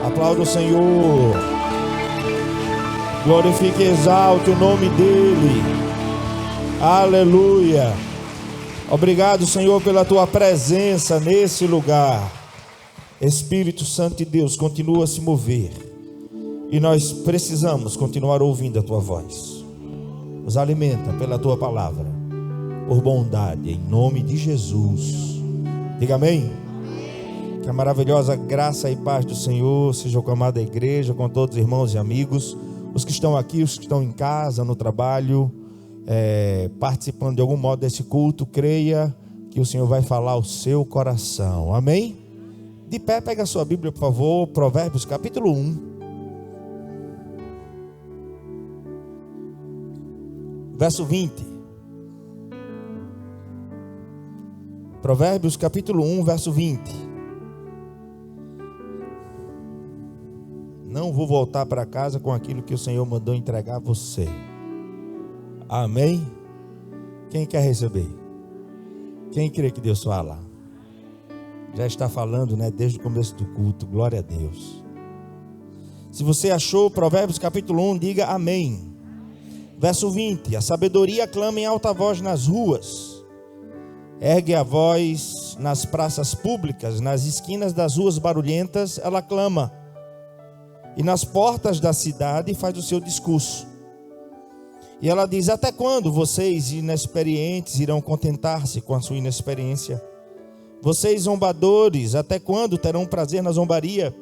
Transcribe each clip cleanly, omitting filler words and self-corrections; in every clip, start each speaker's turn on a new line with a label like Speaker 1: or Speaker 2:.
Speaker 1: Aplauda o Senhor. Glorifique e exalte o nome dEle. Aleluia. Obrigado, Senhor, pela Tua presença nesse lugar. Espírito Santo de Deus, continua a se mover. E nós precisamos continuar ouvindo a Tua voz. Nos alimenta pela Tua palavra, por bondade, em nome de Jesus. Diga amém. Que a maravilhosa graça e paz do Senhor seja com a amada igreja, com todos os irmãos e amigos, os que estão aqui, os que estão em casa, no trabalho, participando de algum modo desse culto. Creia que o Senhor vai falar ao seu coração. Amém? De pé, pega a sua Bíblia, por favor. Provérbios capítulo 1. Verso 20. Provérbios capítulo 1, verso 20. Não vou voltar para casa com aquilo que o Senhor mandou entregar a você. Amém? Quem quer receber? Quem crê que Deus fala? Já está falando, né? Desde o começo do culto. Glória a Deus. Se você achou Provérbios capítulo 1, diga amém. Verso 20. A sabedoria clama em alta voz nas ruas. Ergue a voz nas praças públicas, nas esquinas das ruas barulhentas, ela clama. E nas portas da cidade faz o seu discurso. E ela diz: até quando vocês inexperientes irão contentar-se com a sua inexperiência? Vocês zombadores, até quando terão prazer na zombaria?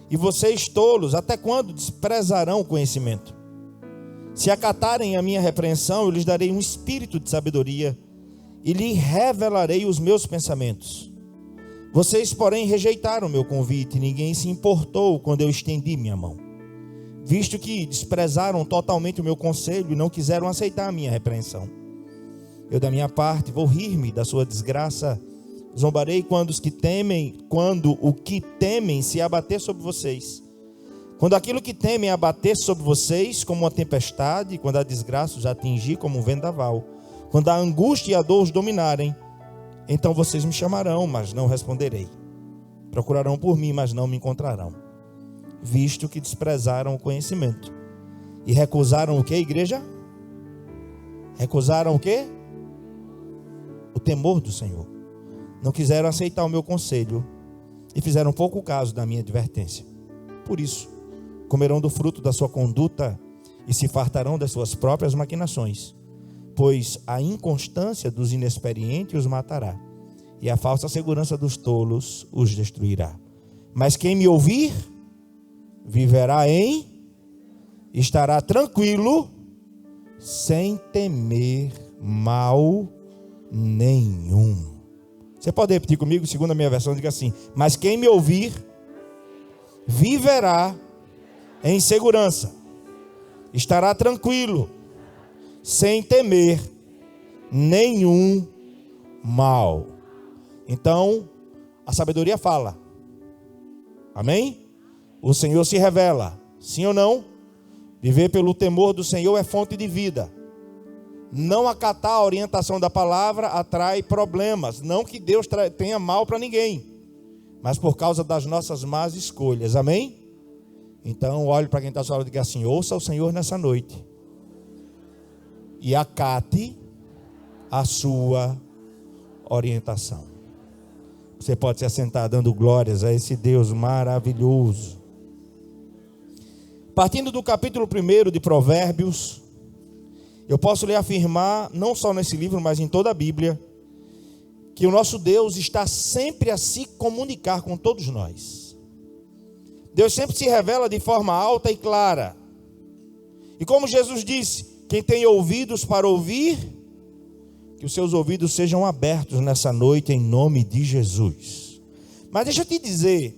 Speaker 1: E vocês tolos, até quando desprezarão o conhecimento? Se acatarem a minha repreensão, eu lhes darei um espírito de sabedoria e lhe revelarei os meus pensamentos. Vocês, porém, rejeitaram o meu convite, ninguém se importou quando eu estendi minha mão. Visto que desprezaram totalmente o meu conselho e não quiseram aceitar a minha repreensão. Eu, da minha parte, vou rir-me da sua desgraça. Zombarei quando o que temem se abater sobre vocês. Quando aquilo que temem abater sobre vocês como uma tempestade, quando a desgraça os atingir como um vendaval, quando a angústia e a dor os dominarem, então vocês me chamarão, mas não responderei. Procurarão por mim, mas não me encontrarão. Visto que desprezaram o conhecimento. E recusaram o que, igreja? Recusaram o que? O temor do Senhor. Não quiseram aceitar o meu conselho. E fizeram pouco caso da minha advertência. Por isso, comerão do fruto da sua conduta e se fartarão das suas próprias maquinações. Pois a inconstância dos inexperientes os matará, e a falsa segurança dos tolos os destruirá. Mas quem me ouvir, viverá estará tranquilo, sem temer mal nenhum. Você pode repetir comigo, segundo a minha versão, diga assim: mas quem me ouvir, viverá em segurança, estará tranquilo, sem temer nenhum mal. Então, a sabedoria fala. Amém? O Senhor se revela. Sim ou não? Viver pelo temor do Senhor é fonte de vida. Não acatar a orientação da palavra atrai problemas. Não que Deus tenha mal para ninguém, mas por causa das nossas más escolhas. Amém? Então, olhe para quem está falando e diga assim: ouça o Senhor nessa noite e acate a sua orientação. Você pode se assentar dando glórias a esse Deus maravilhoso. Partindo do capítulo 1 de Provérbios, eu posso lhe afirmar, não só nesse livro, mas em toda a Bíblia, que o nosso Deus está sempre a se comunicar com todos nós. Deus sempre se revela de forma alta e clara. E como Jesus disse: quem tem ouvidos para ouvir, que os seus ouvidos sejam abertos nessa noite, em nome de Jesus. Mas deixa eu te dizer,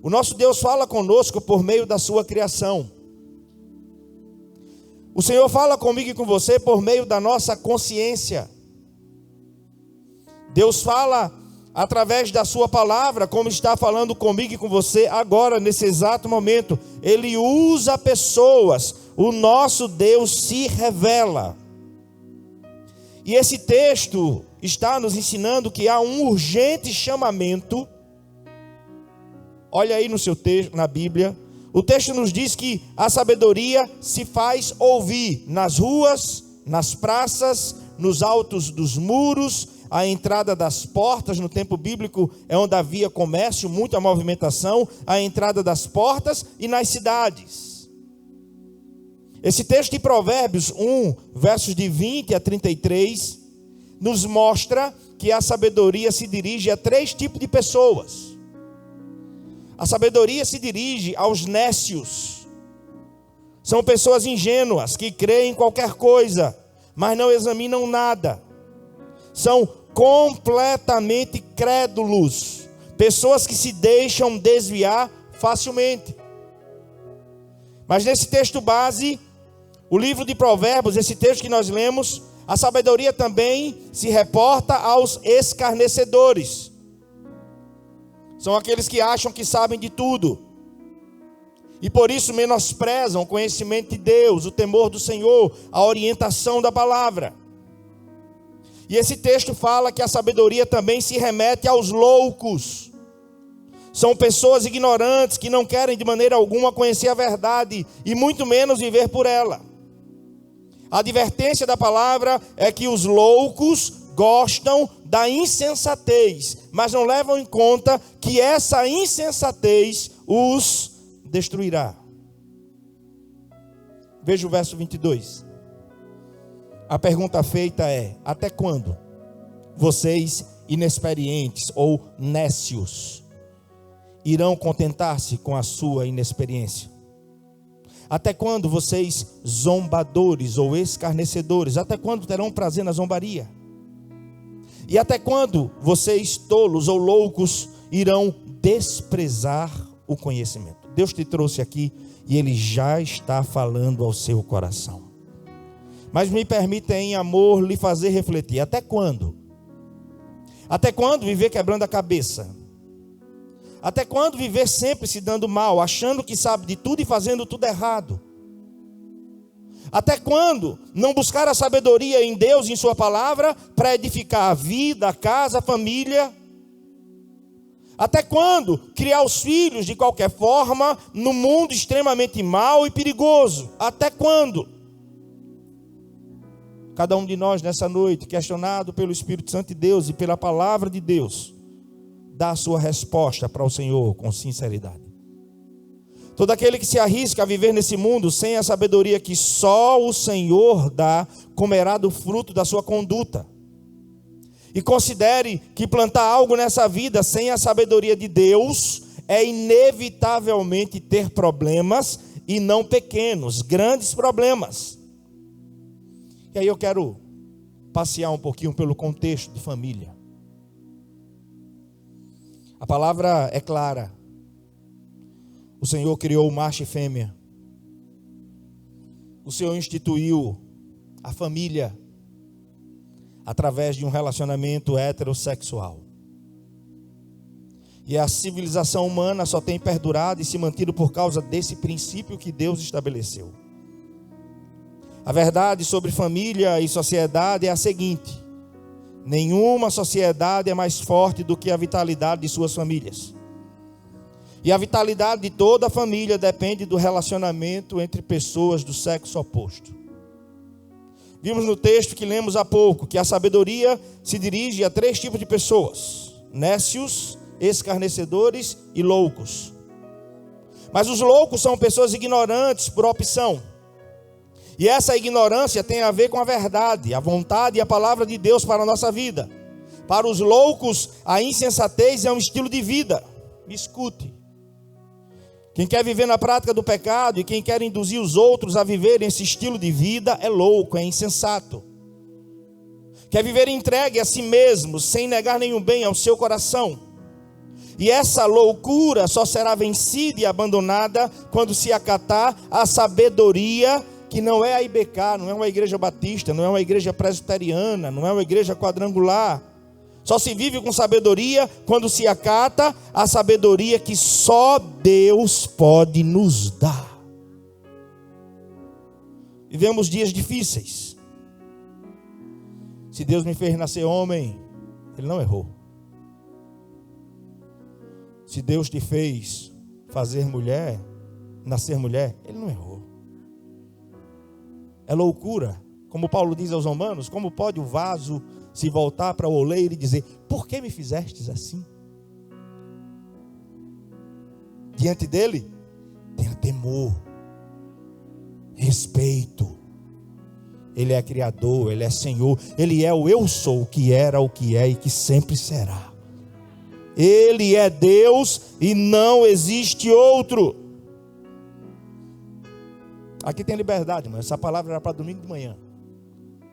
Speaker 1: o nosso Deus fala conosco por meio da sua criação. O Senhor fala comigo e com você por meio da nossa consciência. Deus fala através da sua palavra, como está falando comigo e com você agora, nesse exato momento. Ele usa pessoas. O nosso Deus se revela. E esse texto está nos ensinando que há um urgente chamamento Olha aí no seu texto, na Bíblia. O texto nos diz que a sabedoria se faz ouvir nas ruas, nas praças, nos altos dos muros, a entrada das portas. No tempo bíblico é onde havia comércio, muita movimentação, a entrada das portas e nas cidades. Esse texto de Provérbios 1, versos de 20 a 33, nos mostra que a sabedoria se dirige a 3 tipos de pessoas. A sabedoria se dirige aos nécios. São pessoas ingênuas que creem em qualquer coisa, mas não examinam nada. São completamente crédulos. Pessoas que se deixam desviar facilmente. Mas nesse texto base, o livro de Provérbios, esse texto que nós lemos, a sabedoria também se reporta aos escarnecedores. São aqueles que acham que sabem de tudo. E por isso menosprezam o conhecimento de Deus, o temor do Senhor, a orientação da palavra. E esse texto fala que a sabedoria também se remete aos loucos. São pessoas ignorantes que não querem de maneira alguma conhecer a verdade e muito menos viver por ela. A advertência da palavra é que os loucos gostam da insensatez, mas não levam em conta que essa insensatez os destruirá. Veja o verso 22. A pergunta feita é: até quando vocês inexperientes ou nécios irão contentar-se com a sua inexperiência? Até quando vocês zombadores ou escarnecedores, até quando terão prazer na zombaria? E até quando vocês tolos ou loucos irão desprezar o conhecimento? Deus te trouxe aqui e Ele já está falando ao seu coração. Mas me permita em amor lhe fazer refletir. Até quando? Até quando viver quebrando a cabeça? Até quando viver sempre se dando mal, achando que sabe de tudo e fazendo tudo errado? Até quando não buscar a sabedoria em Deus e em sua palavra para edificar a vida, a casa, a família? Até quando criar os filhos de qualquer forma num mundo extremamente mau e perigoso? Até quando? Cada um de nós nessa noite, questionado pelo Espírito Santo de Deus e pela palavra de Deus, dá a sua resposta para o Senhor com sinceridade. Todo aquele que se arrisca a viver nesse mundo sem a sabedoria que só o Senhor dá, comerá do fruto da sua conduta. E considere que plantar algo nessa vida sem a sabedoria de Deus é inevitavelmente ter problemas, e não pequenos, grandes problemas. E aí eu quero passear um pouquinho pelo contexto de família. A palavra é clara. O Senhor criou macho e fêmea. O Senhor instituiu a família através de um relacionamento heterossexual. E a civilização humana só tem perdurado e se mantido por causa desse princípio que Deus estabeleceu. A verdade sobre família e sociedade é a seguinte: nenhuma sociedade é mais forte do que a vitalidade de suas famílias. E a vitalidade de toda a família depende do relacionamento entre pessoas do sexo oposto. Vimos no texto que lemos há pouco que a sabedoria se dirige a 3 tipos de pessoas: nécios, escarnecedores e loucos. Mas os loucos são pessoas ignorantes por opção. E essa ignorância tem a ver com a verdade, a vontade e a palavra de Deus para a nossa vida. Para os loucos, a insensatez é um estilo de vida. Me escute. Quem quer viver na prática do pecado e quem quer induzir os outros a viverem esse estilo de vida é louco, é insensato. Quer viver entregue a si mesmo, sem negar nenhum bem ao seu coração. E essa loucura só será vencida e abandonada quando se acatar a sabedoria, que não é a IBK, não é uma igreja batista, não é uma igreja presbiteriana, não é uma igreja quadrangular. Só se vive com sabedoria quando se acata a sabedoria que só Deus pode nos dar. Vivemos dias difíceis. Se Deus me fez nascer homem, Ele não errou. Se Deus te fez fazer mulher, nascer mulher, Ele não errou. É loucura. Como Paulo diz aos Romanos, como pode o vaso se voltar para o oleiro e dizer: por que me fizestes assim? Diante dele, tenha temor, respeito. Ele é Criador, Ele é Senhor, Ele é o eu sou, que era, o que é e que sempre será. Ele é Deus e não existe outro. Aqui tem liberdade, mas essa palavra era para domingo de manhã.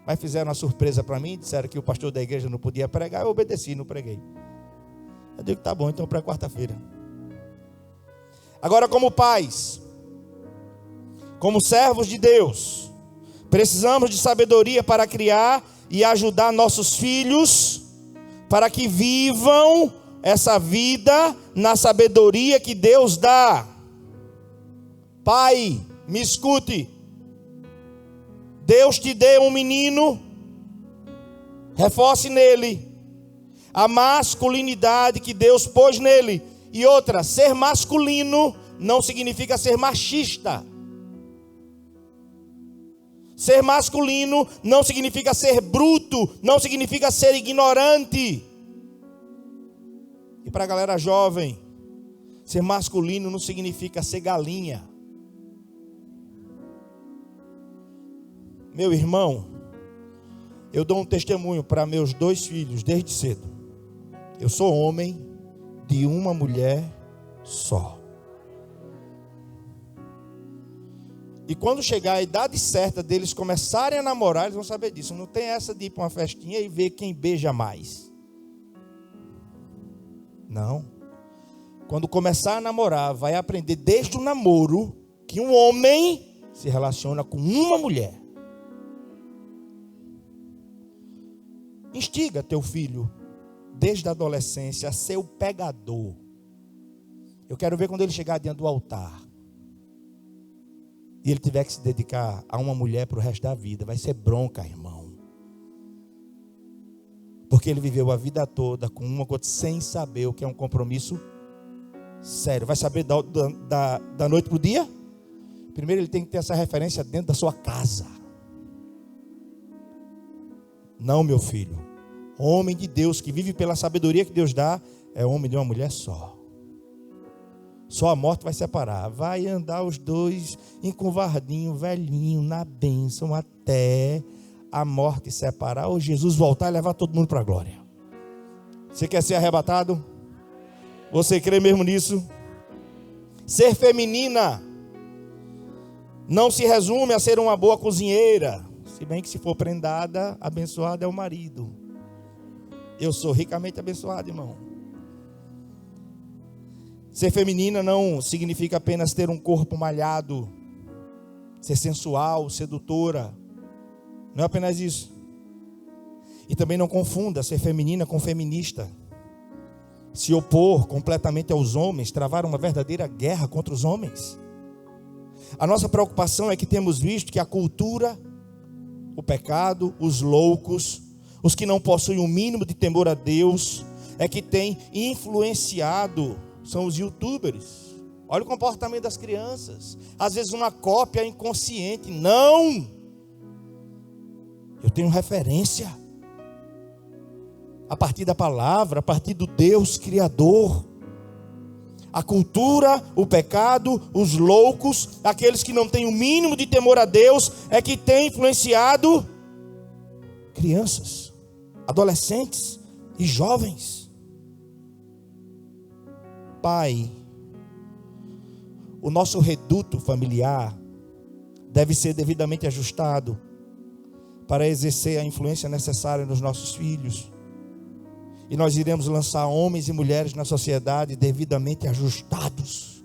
Speaker 1: Mas fizeram uma surpresa para mim, disseram que o pastor da igreja não podia pregar, eu obedeci, não preguei. Eu digo, tá bom, então para quarta-feira. Agora, como pais, como servos de Deus, precisamos de sabedoria para criar e ajudar nossos filhos, para que vivam essa vida na sabedoria que Deus dá. Pai, me escute. Deus te deu um menino, reforce nele a masculinidade que Deus pôs nele. E outra, ser masculino não significa ser machista. Ser masculino não significa ser bruto, não significa ser ignorante. E para a galera jovem, ser masculino não significa ser galinha. Meu irmão, eu dou um testemunho para meus 2 filhos desde cedo. Eu sou homem de uma mulher só. E quando chegar a idade certa deles começarem a namorar, eles vão saber disso. Não tem essa de ir para uma festinha e ver quem beija mais. Não. Quando começar a namorar, vai aprender desde o namoro que um homem se relaciona com uma mulher. Instiga teu filho, desde a adolescência, a ser o pegador. Eu quero ver quando ele chegar diante do altar e ele tiver que se dedicar a uma mulher para o resto da vida. Vai ser bronca, irmão. Porque ele viveu a vida toda com uma coisa sem saber o que é um compromisso sério. Vai saber da noite para o dia? Primeiro ele tem que ter essa referência dentro da sua casa. Não, meu filho. Homem de Deus que vive pela sabedoria que Deus dá é homem de uma mulher só. Só a morte vai separar. Vai andar os dois encovardinho, velhinho, na bênção, até a morte separar, ou Jesus voltar e levar todo mundo para a glória. Você quer ser arrebatado? Você crê mesmo nisso? Ser feminina não se resume a ser uma boa cozinheira. Se bem que se for prendada, abençoada é o marido. Eu sou ricamente abençoado, irmão. Ser feminina não significa apenas ter um corpo malhado, ser sensual, sedutora. Não é apenas isso. E também não confunda ser feminina com feminista. Se opor completamente aos homens, travar uma verdadeira guerra contra os homens. A nossa preocupação é que temos visto que a cultura, o pecado, os loucos, os que não possuem o mínimo de temor a Deus, é que tem influenciado, são os youtubers. Olha o comportamento das crianças, às vezes uma cópia inconsciente. Não, eu tenho referência, a partir da palavra, a partir do Deus Criador. A cultura, o pecado, os loucos, aqueles que não têm o mínimo de temor a Deus, é que tem influenciado crianças, adolescentes e jovens. Pai, o nosso reduto familiar deve ser devidamente ajustado para exercer a influência necessária nos nossos filhos. E nós iremos lançar homens e mulheres na sociedade devidamente ajustados,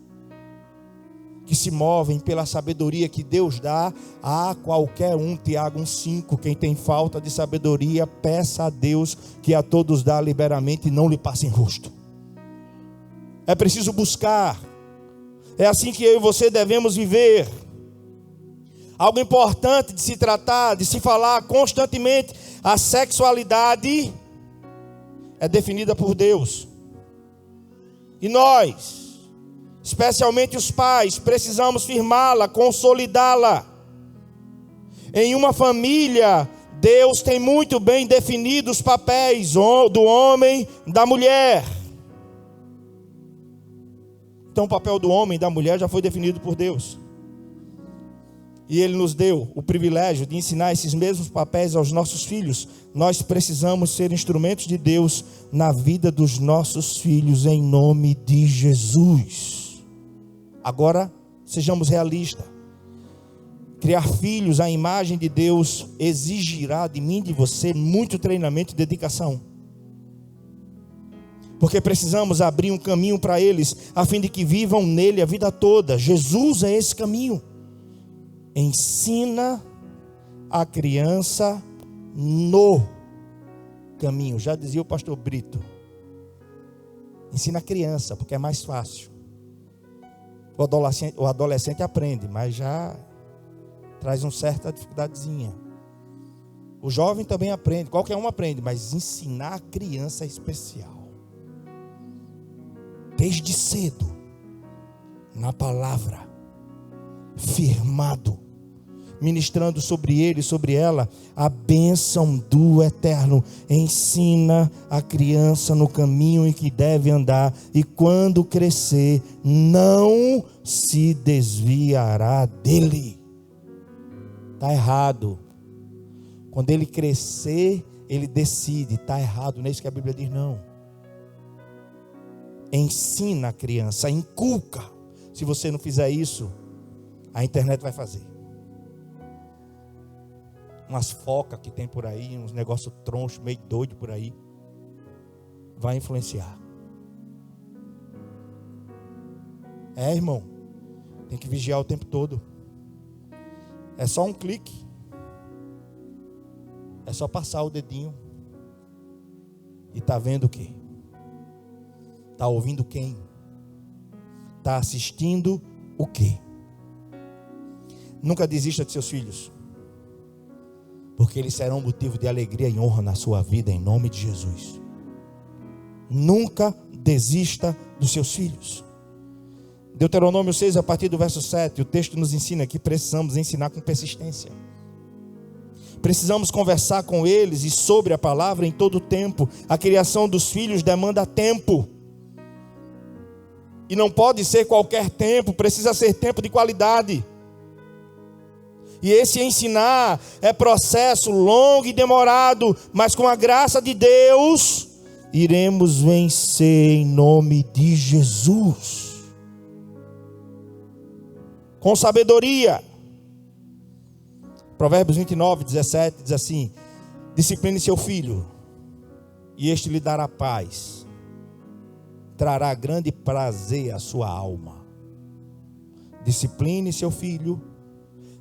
Speaker 1: que se movem pela sabedoria que Deus dá a qualquer um. Tiago 1,5, quem tem falta de sabedoria, peça a Deus, que a todos dá liberamente e não lhe passe em rosto. É preciso buscar. É assim que eu e você devemos viver. Algo importante de se tratar, de se falar constantemente: a sexualidade é definida por Deus. E nós, especialmente os pais, precisamos firmá-la, consolidá-la. Em uma família, Deus tem muito bem definido os papéis do homem, da mulher. Então o papel do homem e da mulher já foi definido por Deus. E Ele nos deu o privilégio de ensinar esses mesmos papéis aos nossos filhos. Nós precisamos ser instrumentos de Deus na vida dos nossos filhos, em nome de Jesus. Agora, sejamos realistas. Criar filhos à imagem de Deus exigirá de mim e de você muito treinamento e dedicação. Porque precisamos abrir um caminho para eles, a fim de que vivam nele a vida toda. Jesus é esse caminho. Ensina a criança no caminho. Já dizia o pastor Brito. Ensina a criança, porque é mais fácil. O adolescente aprende, mas já traz uma certa dificuldadezinha. O jovem também aprende, qualquer um aprende, mas ensinar a criança é especial. Desde cedo, na palavra, firmado, ministrando sobre ele e sobre ela a bênção do eterno. Ensina a criança no caminho em que deve andar, e quando crescer, não se desviará dele. Está errado. Quando ele crescer, ele decide. Está errado. Não é isso que a Bíblia diz, não. Ensina a criança, inculca. Se você não fizer isso, a internet vai fazer. Umas focas que tem por aí, uns negócios tronchos, meio doido por aí, vai influenciar. Irmão, tem que vigiar o tempo todo. É só um clique. É só passar o dedinho. E está vendo o quê? Está ouvindo quem? Está assistindo o quê? Nunca desista de seus filhos, porque eles serão motivo de alegria e honra na sua vida, em nome de Jesus. Nunca desista dos seus filhos. Deuteronômio 6, a partir do verso 7, o texto nos ensina que precisamos ensinar com persistência. Precisamos conversar com eles e sobre a palavra em todo o tempo. A criação dos filhos demanda tempo. E não pode ser qualquer tempo, precisa ser tempo de qualidade. E esse ensinar é processo longo e demorado, mas com a graça de Deus, iremos vencer em nome de Jesus. Com sabedoria. Provérbios 29, 17 diz assim: discipline seu filho, e este lhe dará paz, trará grande prazer à sua alma. Discipline seu filho,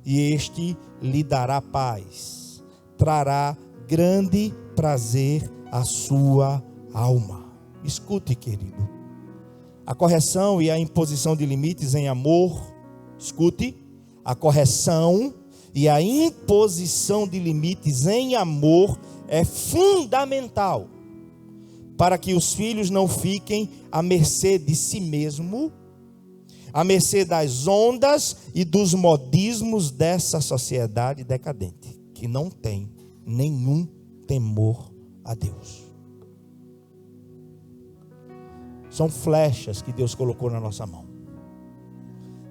Speaker 1: e este lhe dará paz, trará grande prazer à sua alma. Escute, querido, a correção e a imposição de limites em amor, escute, a correção e a imposição de limites em amor é fundamental para que os filhos não fiquem à mercê de si mesmo, à mercê das ondas e dos modismos dessa sociedade decadente, que não tem nenhum temor a Deus. São flechas que Deus colocou na nossa mão,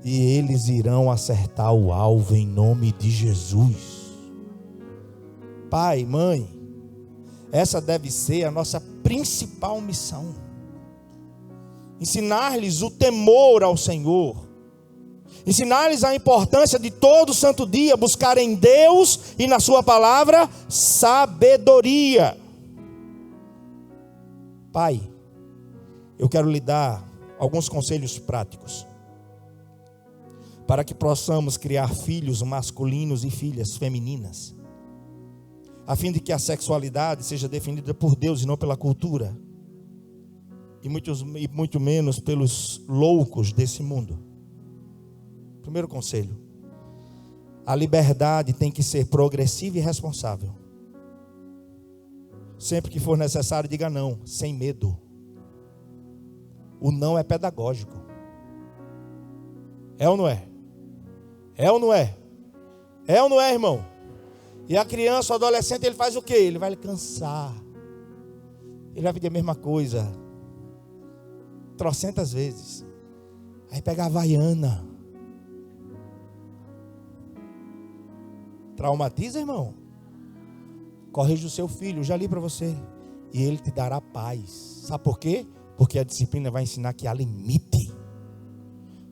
Speaker 1: e eles irão acertar o alvo em nome de Jesus. Pai, mãe, essa deve ser a nossa principal missão. Ensinar-lhes o temor ao Senhor. Ensinar-lhes a importância de todo santo dia buscar em Deus e na sua palavra sabedoria. Pai, eu quero lhe dar alguns conselhos práticos para que possamos criar filhos masculinos e filhas femininas, a fim de que a sexualidade seja definida por Deus e não pela cultura, e muito menos pelos loucos desse mundo. Primeiro conselho: a liberdade tem que ser progressiva e responsável. Sempre que for necessário, diga não, sem medo. O não é pedagógico. É ou não é? É ou não é? É ou não é, irmão? E a criança, o adolescente, ele faz o quê? Ele vai cansar. Ele vai pedir a mesma coisa 300 vezes. Aí pega a Havaiana. Traumatiza, irmão? Corrija o seu filho, já li para você. E ele te dará paz. Sabe por quê? Porque a disciplina vai ensinar que há limite.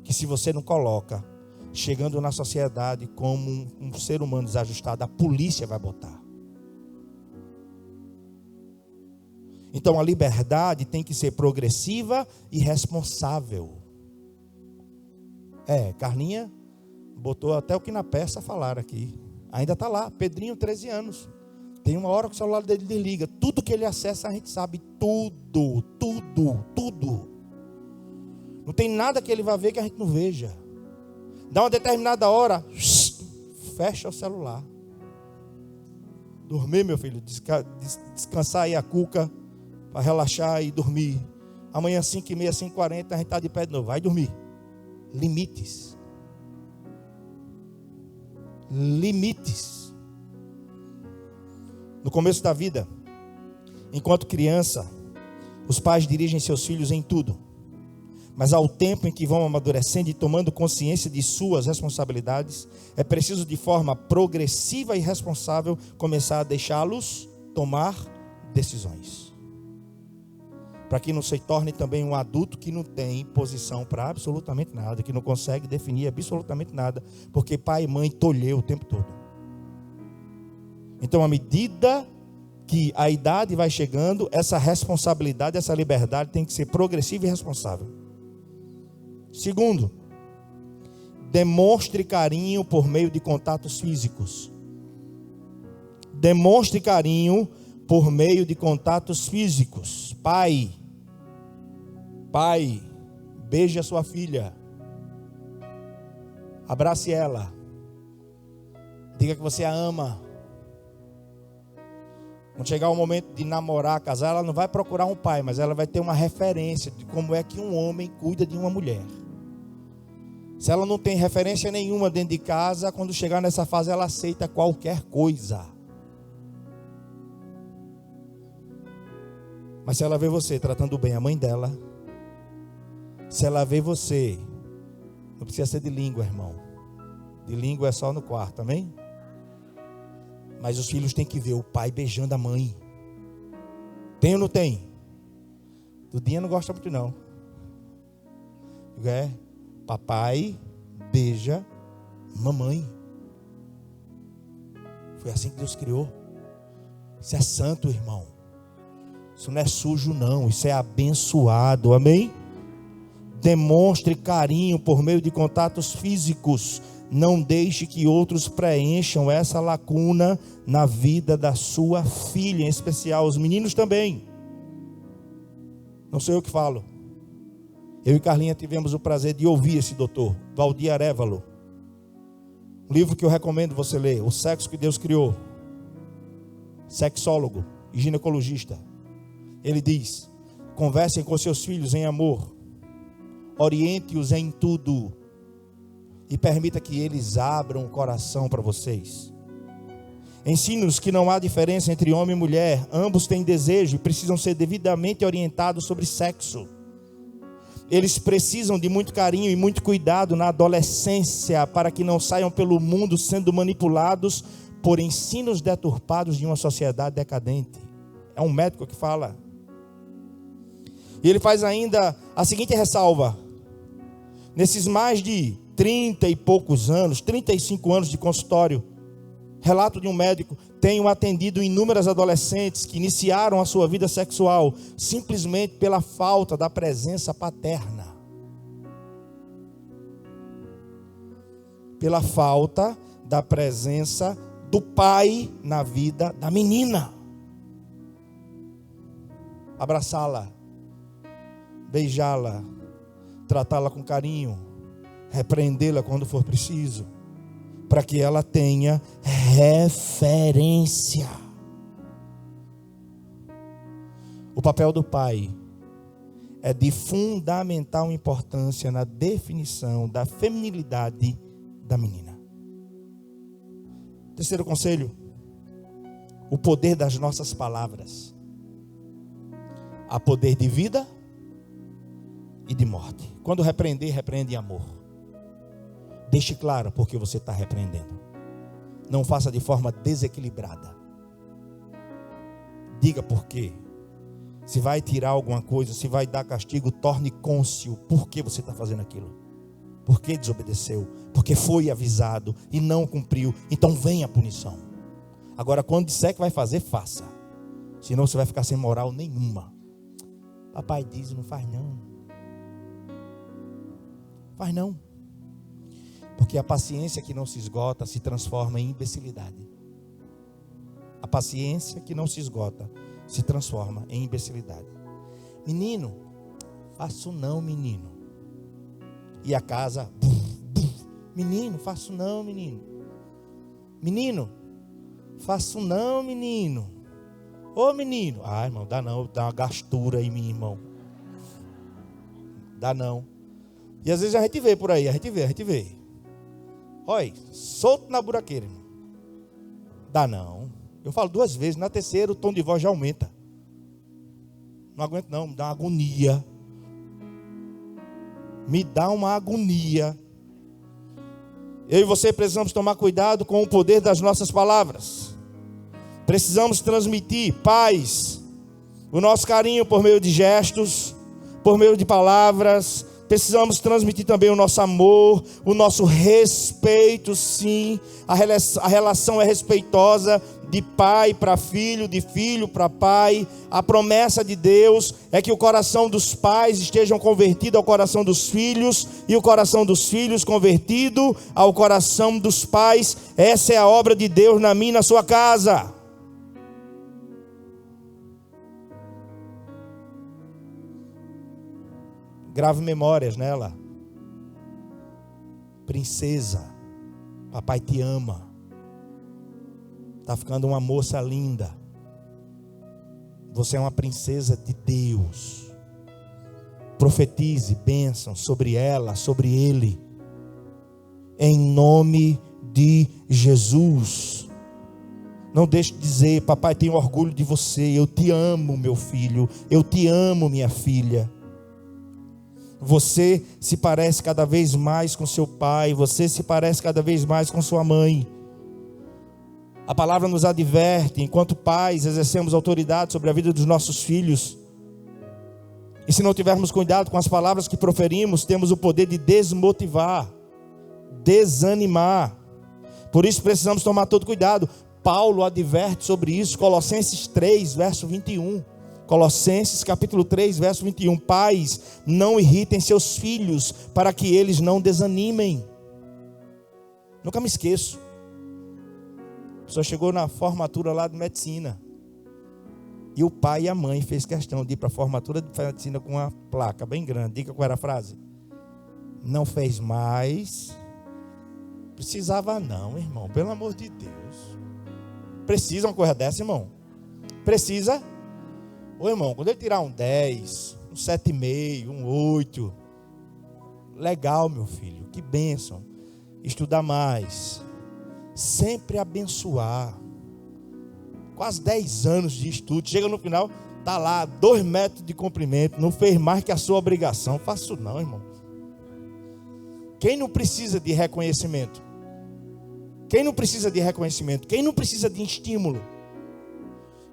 Speaker 1: Que se você não coloca, chegando na sociedade como um ser humano desajustado, a polícia vai botar. Então a liberdade tem que ser progressiva e responsável. Carlinha botou até o que na peça falaram aqui. Ainda está lá, Pedrinho, 13 anos. Tem uma hora que o celular dele desliga. Tudo que ele acessa a gente sabe. Tudo. Não tem nada que ele vai ver que a gente não veja. Dá uma determinada hora, fecha o celular. Dormir, meu filho, descansar aí a cuca, para relaxar e dormir. Amanhã 5h30, 5h40, a gente está de pé de novo. Vai dormir. Limites. Limites. No começo da vida, enquanto criança, os pais dirigem seus filhos em tudo. Mas ao tempo em que vão amadurecendo e tomando consciência de suas responsabilidades, é preciso de forma progressiva e responsável começar a deixá-los tomar decisões. Para que não se torne também um adulto que não tem posição para absolutamente nada, que não consegue definir absolutamente nada, porque pai e mãe tolheu o tempo todo. Então, à medida que a idade vai chegando, essa responsabilidade, essa liberdade tem que ser progressiva e responsável. Segundo, demonstre carinho por meio de contatos físicos. Demonstre carinho por meio de contatos físicos. Pai, beije a sua filha. Abrace ela. Diga que você a ama. Quando chegar o momento de namorar, casar, ela não vai procurar um pai, mas ela vai ter uma referência de como é que um homem cuida de uma mulher. Se ela não tem referência nenhuma dentro de casa, quando chegar nessa fase ela aceita qualquer coisa. Mas se ela vê você tratando bem a mãe dela, se ela vê você, não precisa ser de língua, irmão. De língua é só no quarto, amém? Mas os filhos têm que ver o pai beijando a mãe. Tem ou não tem? Dudinha não gosta muito não. Papai beija mamãe. Foi assim que Deus criou. Isso é santo, irmão. Isso não é sujo não, isso é abençoado, amém? Demonstre carinho por meio de contatos físicos. Não deixe que outros preencham essa lacuna na vida da sua filha, em especial os meninos também. Não sou eu que falo. Eu e Carlinha tivemos o prazer de ouvir esse doutor, Valdir Arevalo. Um livro que eu recomendo você ler, O Sexo que Deus Criou. Sexólogo e ginecologista. Ele diz: conversem com seus filhos em amor. Oriente-os em tudo. E permita que eles abram o coração para vocês. Ensine-os que não há diferença entre homem e mulher. Ambos têm desejo e precisam ser devidamente orientados sobre sexo. Eles precisam de muito carinho e muito cuidado na adolescência, para que não saiam pelo mundo sendo manipulados por ensinos deturpados de uma sociedade decadente. É um médico que fala. E ele faz ainda a seguinte ressalva: nesses mais de 30 e poucos anos, 35 anos de consultório, relato de um médico, tenho atendido inúmeras adolescentes que iniciaram a sua vida sexual simplesmente pela falta da presença paterna. Pela falta da presença do pai na vida da menina. Abraçá-la, beijá-la, tratá-la com carinho, repreendê-la quando for preciso, para que ela tenha referência. O papel do pai é de fundamental importância na definição da feminilidade da menina. Terceiro conselho: o poder das nossas palavras. Há poder de vida e de morte. Quando repreender, repreende em amor. Deixe claro porque você está repreendendo. Não faça de forma desequilibrada. Diga por quê. Se vai tirar alguma coisa, se vai dar castigo, torne cônscio por que você está fazendo aquilo. Por que desobedeceu? Porque foi avisado e não cumpriu. Então vem a punição. Agora, quando disser que vai fazer, faça. Senão você vai ficar sem moral nenhuma. Papai diz, não faz não. Faz não. Porque a paciência que não se esgota se transforma em imbecilidade. A paciência que não se esgota se transforma em imbecilidade. Menino, faço não, menino. E a casa, menino, faço não, menino. Menino, faço não, menino. Ô menino, irmão, dá não, dá uma gastura aí, meu irmão. Dá não. E às vezes a gente vê por aí, a gente vê. Olha, solto na buraqueira, irmão. Dá não. Eu falo 2 vezes, na terceira o tom de voz já aumenta. Não aguento não, me dá uma agonia. Me dá uma agonia. Eu e você precisamos tomar cuidado com o poder das nossas palavras. Precisamos transmitir paz, o nosso carinho por meio de gestos, por meio de palavras. Precisamos transmitir também o nosso amor, o nosso respeito, sim. A relação é respeitosa, de pai para filho, de filho para pai. A promessa de Deus é que o coração dos pais estejam convertido ao coração dos filhos, e o coração dos filhos convertido ao coração dos pais. Essa é a obra de Deus na minha e na sua casa. Grave memórias nela. Princesa, papai te ama. Está ficando uma moça linda. Você é uma princesa de Deus. Profetize bênção sobre ela, sobre ele. Em nome de Jesus. Não deixe de dizer, papai, tenho orgulho de você. Eu te amo, meu filho. Eu te amo, minha filha. Você se parece cada vez mais com seu pai. Você se parece cada vez mais com sua mãe. A palavra nos adverte, enquanto pais exercemos autoridade sobre a vida dos nossos filhos. E se não tivermos cuidado com as palavras que proferimos, temos o poder de desmotivar, desanimar. Por isso precisamos tomar todo cuidado. Paulo adverte sobre isso, Colossenses 3, verso 21. Colossenses capítulo 3, verso 21. Pais, não irritem seus filhos, para que eles não desanimem. Nunca me esqueço. A pessoa chegou na formatura lá de medicina. E o pai e a mãe fez questão de ir para a formatura de medicina com uma placa bem grande. Diga qual era a frase. Não fez mais. Precisava não, irmão. Pelo amor de Deus. Precisa uma coisa dessa, irmão? Precisa? Ô irmão, quando ele tirar um 10, um 7,5, um 8. Legal, meu filho. Que bênção. Estudar mais. Sempre abençoar. Quase 10 anos de estudo. Chega no final, está lá, 2 metros de comprimento. Não fez mais que a sua obrigação. Faço não, irmão. Quem não precisa de reconhecimento? Quem não precisa de reconhecimento? Quem não precisa de estímulo?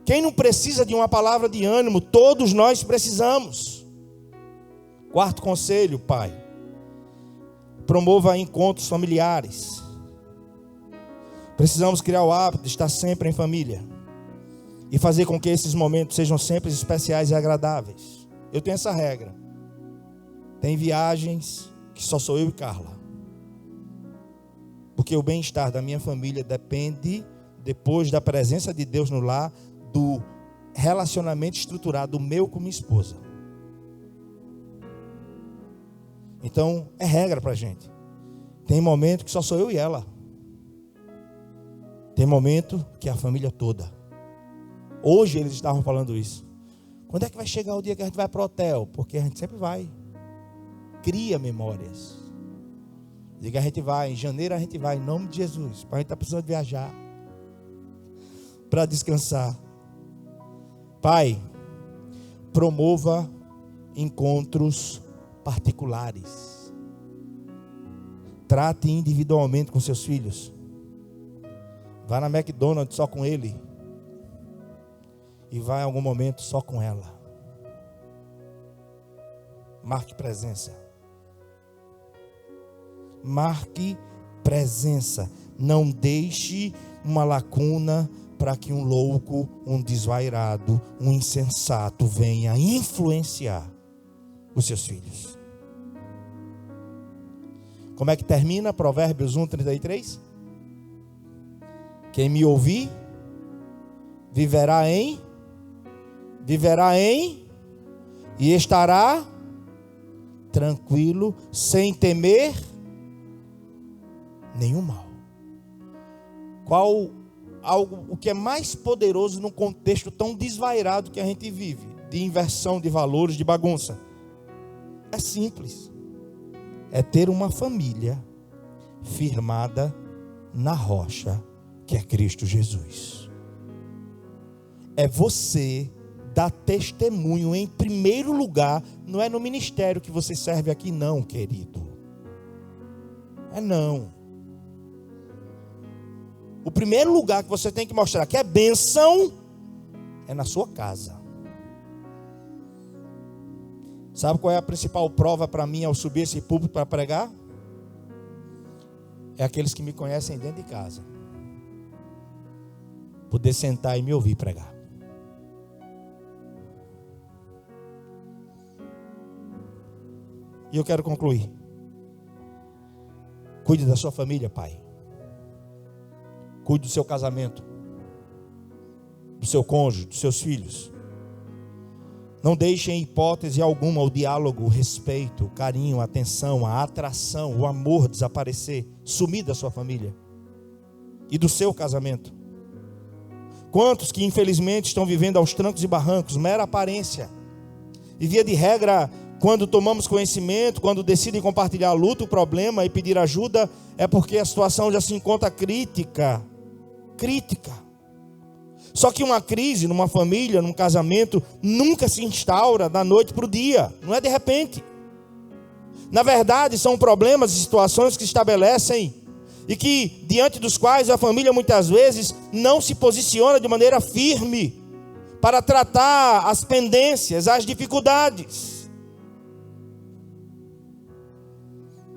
Speaker 1: Quem não precisa de uma palavra de ânimo? Todos nós precisamos. 4º conselho, pai. Promova encontros familiares. Precisamos criar o hábito de estar sempre em família. E fazer com que esses momentos sejam sempre especiais e agradáveis. Eu tenho essa regra. Tem viagens que só sou eu e Carla. Porque o bem-estar da minha família depende, depois da presença de Deus no lar, do relacionamento estruturado meu com minha esposa. Então, é regra pra gente. Tem momento que só sou eu e ela. Tem momento que é a família toda. Hoje eles estavam falando isso. Quando é que vai chegar o dia que a gente vai para o hotel? Porque a gente sempre vai. Cria memórias. Diga, a gente vai, em janeiro a gente vai, em nome de Jesus. A gente está precisando viajar. Para descansar. Pai, promova encontros particulares. Trate individualmente com seus filhos. Vá na McDonald's só com ele. E vá em algum momento só com ela. Marque presença. Marque presença. Não deixe uma lacuna para que um louco, um desvairado, um insensato venha influenciar os seus filhos. Como é que termina Provérbios 1:33? Quem me ouvir, viverá em e estará tranquilo, sem temer nenhum mal. O que é mais poderoso num contexto tão desvairado que a gente vive, de inversão de valores, de bagunça? É simples. É ter uma família firmada na rocha, que é Cristo Jesus. É você dar testemunho em primeiro lugar. Não é no ministério que você serve aqui não, querido. É não. O primeiro lugar que você tem que mostrar que é bênção é na sua casa. Sabe qual é a principal prova para mim ao subir esse púlpito para pregar? É aqueles que me conhecem dentro de casa. Poder sentar e me ouvir pregar. E eu quero concluir. Cuide da sua família, pai. Cuide do seu casamento, do seu cônjuge, dos seus filhos. Não deixe em hipótese alguma o diálogo, o respeito, o carinho, a atenção, a atração, o amor desaparecer, sumir da sua família e do seu casamento. Quantos que infelizmente estão vivendo aos trancos e barrancos, mera aparência. E via de regra, quando tomamos conhecimento, quando decidem compartilhar a luta, o problema e pedir ajuda, é porque a situação já se encontra crítica. Só que uma crise numa família, num casamento, nunca se instaura da noite para o dia. Não é de repente. Na verdade, são problemas e situações que se estabelecem e que, diante dos quais a família muitas vezes não se posiciona de maneira firme para tratar as pendências, as dificuldades.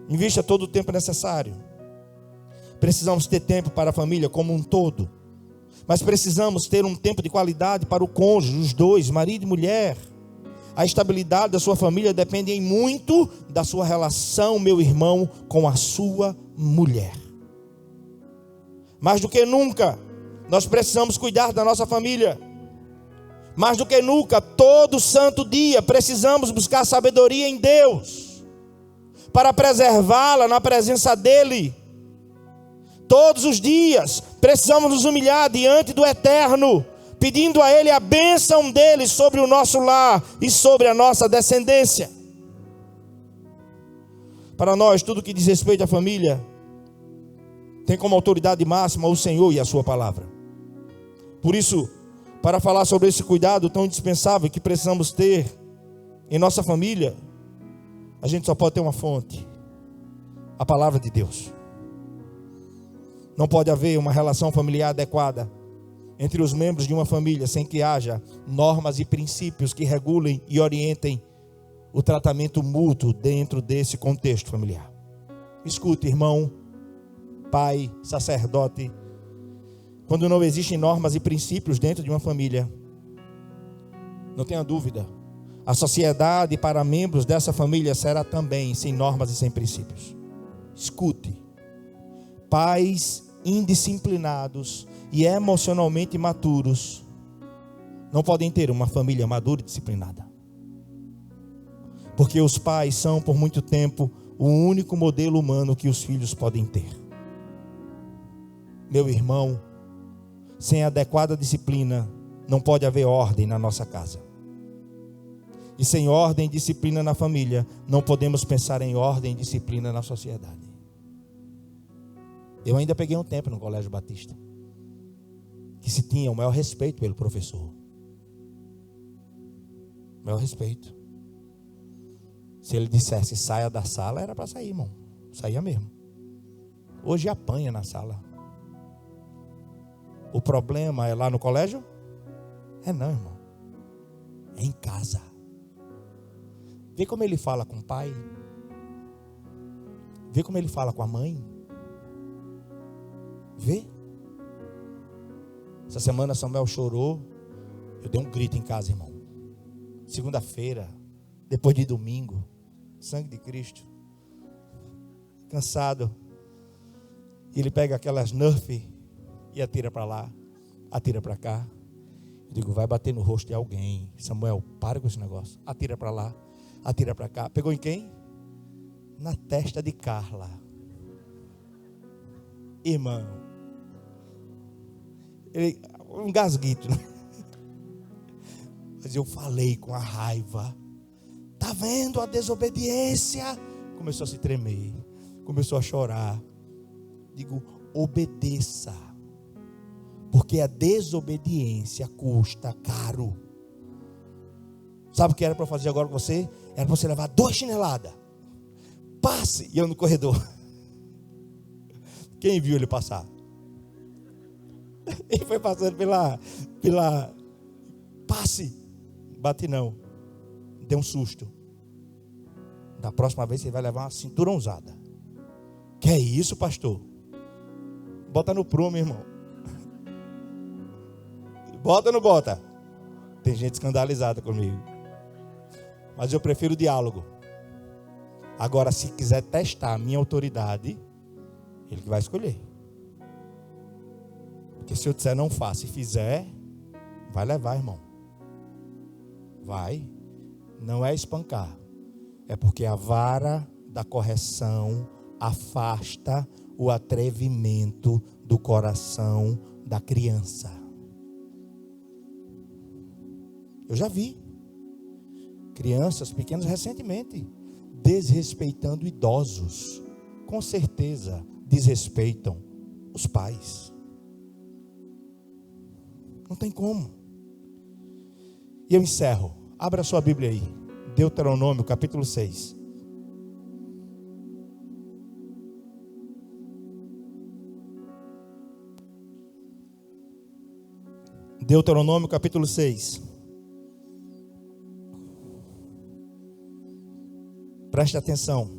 Speaker 1: Invista todo o tempo necessário. Precisamos ter tempo para a família como um todo. Mas precisamos ter um tempo de qualidade para o cônjuge, os dois, marido e mulher. A estabilidade da sua família depende em muito da sua relação, meu irmão, com a sua mulher. Mais do que nunca, nós precisamos cuidar da nossa família. Mais do que nunca, todo santo dia, precisamos buscar sabedoria em Deus, para preservá-la na presença dEle. Todos os dias, precisamos nos humilhar diante do Eterno, pedindo a Ele a bênção dEle sobre o nosso lar e sobre a nossa descendência. Para nós, tudo que diz respeito à família tem como autoridade máxima o Senhor e a sua palavra. Por isso, para falar sobre esse cuidado tão indispensável que precisamos ter em nossa família, a gente só pode ter uma fonte: a palavra de Deus. Não pode haver uma relação familiar adequada entre os membros de uma família sem que haja normas e princípios que regulem e orientem o tratamento mútuo dentro desse contexto familiar. Escute, irmão, pai, sacerdote, quando não existem normas e princípios dentro de uma família, não tenha dúvida, a sociedade para membros dessa família será também sem normas e sem princípios. Escute, pais indisciplinados e emocionalmente imaturos não podem ter uma família madura e disciplinada, porque os pais são por muito tempo o único modelo humano que os filhos podem ter. Meu irmão, sem adequada disciplina não pode haver ordem na nossa casa. E sem ordem e disciplina na família, não podemos pensar em ordem e disciplina na sociedade. Eu ainda peguei um tempo no Colégio Batista que se tinha o maior respeito pelo professor. O maior respeito. Se ele dissesse saia da sala, era para sair, irmão. Saía mesmo. Hoje apanha na sala. O problema é lá no colégio? É não, irmão. É em casa. Vê como ele fala com o pai. Vê como ele fala com a mãe. Vê. Essa semana Samuel chorou. Eu dei um grito em casa, irmão. Segunda-feira, depois de domingo, sangue de Cristo. Cansado. E ele pega aquelas Nerf e atira para lá, atira para cá. Eu digo, vai bater no rosto de alguém. Samuel, para com esse negócio. Atira para lá, atira para cá. Pegou em quem? Na testa de Carla. Irmão. Ele, um gasguito, né? Mas eu falei com a raiva. Tá vendo a desobediência? Começou a se tremer. Começou a chorar. Digo, obedeça. Porque a desobediência custa caro. Sabe o que era para fazer agora com você? Era para você levar 2 chineladas. Passe. E eu no corredor. Quem viu ele passar? Ele foi passando pela passe. Bate não. Deu um susto. Da próxima vez você vai levar uma cintura usada. Que é isso, pastor? Bota no prumo, irmão. Bota ou não bota? Tem gente escandalizada comigo. Mas eu prefiro o diálogo. Agora, se quiser testar a minha autoridade, ele que vai escolher. Porque se eu disser não faça e fizer, vai levar, irmão. Vai. Não é espancar. É porque a vara da correção afasta o atrevimento do coração da criança. Eu já vi crianças pequenas recentemente desrespeitando idosos. Com certeza desrespeitam os pais. Não tem como. E eu encerro. Abra sua Bíblia aí. Deuteronômio capítulo 6. Deuteronômio capítulo 6. Preste atenção.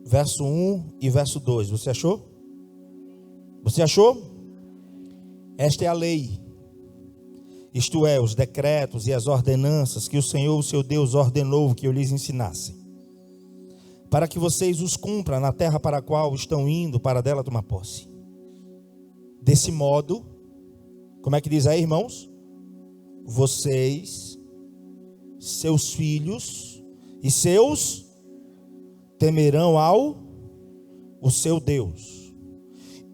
Speaker 1: Verso 1 e verso 2. Você achou? Você achou? Esta é a lei. Isto é, os decretos e as ordenanças que o Senhor, o seu Deus, ordenou que eu lhes ensinasse, para que vocês os cumpram na terra para a qual estão indo, para dela tomar posse. Desse modo, como é que diz aí, irmãos? Vocês, seus filhos e seus temerão ao o seu Deus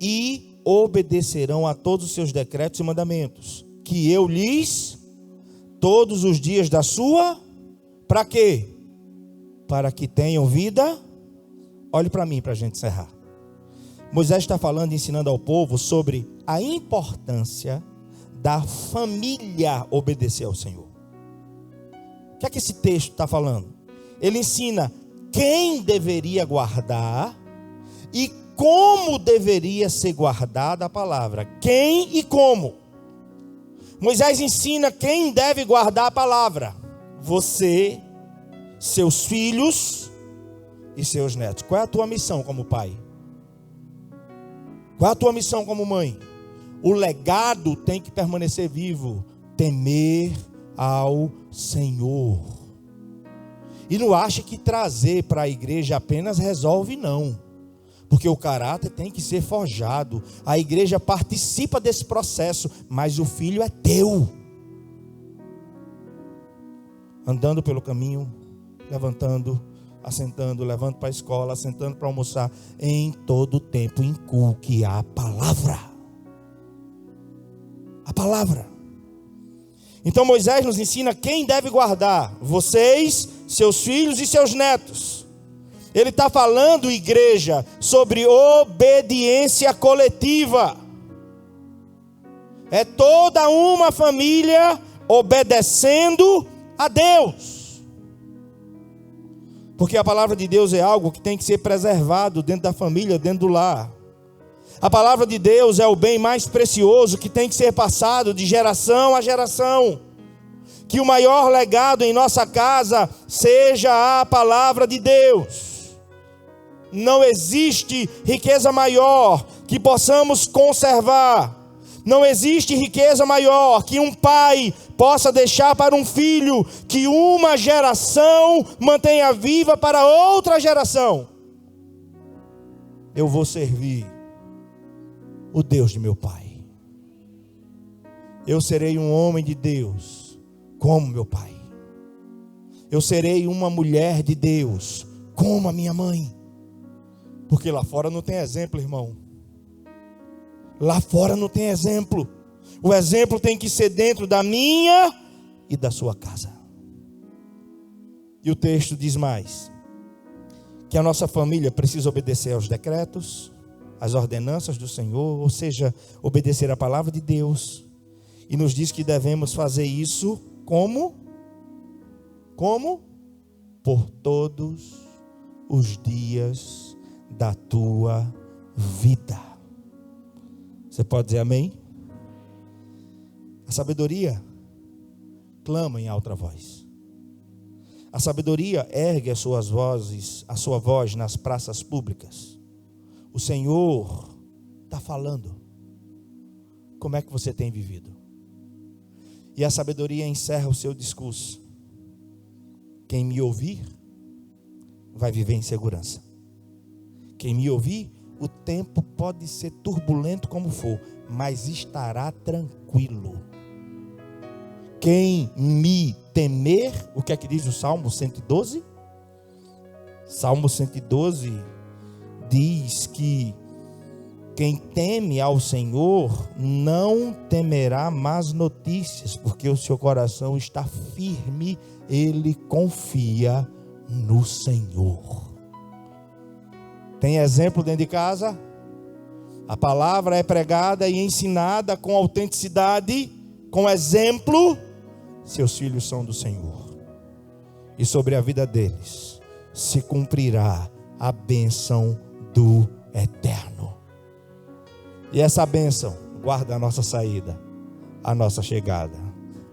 Speaker 1: e obedecerão a todos os seus decretos e mandamentos que eu lhes todos os dias da sua, para quê? Para que tenham vida. Olhe para mim para a gente encerrar. Moisés está falando, ensinando ao povo sobre a importância da família obedecer ao Senhor. O que é que esse texto está falando? Ele ensina quem deveria guardar e como deveria ser guardada a palavra. Quem e como. Moisés ensina quem deve guardar a palavra. Você, seus filhos e seus netos. Qual é a tua missão como pai? Qual é a tua missão como mãe? O legado tem que permanecer vivo. Temer ao Senhor. E não ache que trazer para a igreja apenas resolve, não. Porque o caráter tem que ser forjado. A igreja participa desse processo, mas o filho é teu. Andando pelo caminho, levantando, assentando, levando para a escola, assentando para almoçar, em todo tempo inculque a palavra. A palavra. Então Moisés nos ensina quem deve guardar: vocês, seus filhos e seus netos. Ele está falando, igreja, sobre obediência coletiva. É toda uma família obedecendo a Deus. Porque a palavra de Deus é algo que tem que ser preservado dentro da família, dentro do lar. A palavra de Deus é o bem mais precioso que tem que ser passado de geração a geração. Que o maior legado em nossa casa seja a palavra de Deus. Não existe riqueza maior que possamos conservar. Não existe riqueza maior que um pai possa deixar para um filho, que uma geração mantenha viva para outra geração. Eu vou servir o Deus de meu pai. Eu serei um homem de Deus como meu pai. Eu serei uma mulher de Deus como a minha mãe. Porque lá fora não tem exemplo, irmão. Lá fora não tem exemplo. O exemplo tem que ser dentro da minha e da sua casa. E o texto diz mais: que a nossa família precisa obedecer aos decretos, às ordenanças do Senhor, ou seja, obedecer a palavra de Deus. E nos diz que devemos fazer isso como? Por todos os dias da tua vida. Você pode dizer amém? A sabedoria clama em alta voz. A sabedoria ergue a sua voz nas praças públicas. O Senhor está falando. Como é que você tem vivido? E a sabedoria encerra o seu discurso: quem me ouvir vai viver em segurança. Quem me ouvir, o tempo pode ser turbulento como for, mas estará tranquilo. Quem me temer, o que é que diz o Salmo 112? Salmo 112 diz que quem teme ao Senhor não temerá más notícias, porque o seu coração está firme, ele confia no Senhor. Tem exemplo dentro de casa? A palavra é pregada e ensinada com autenticidade, com exemplo. Seus filhos são do Senhor. E sobre a vida deles se cumprirá a bênção do Eterno. E essa bênção guarda a nossa saída, a nossa chegada.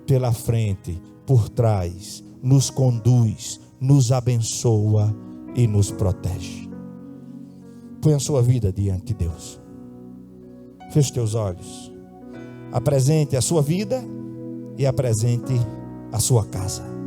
Speaker 1: Pela frente, por trás, nos conduz, nos abençoa e nos protege. Põe a sua vida diante de Deus. Feche teus olhos. Apresente a sua vida e apresente a sua casa.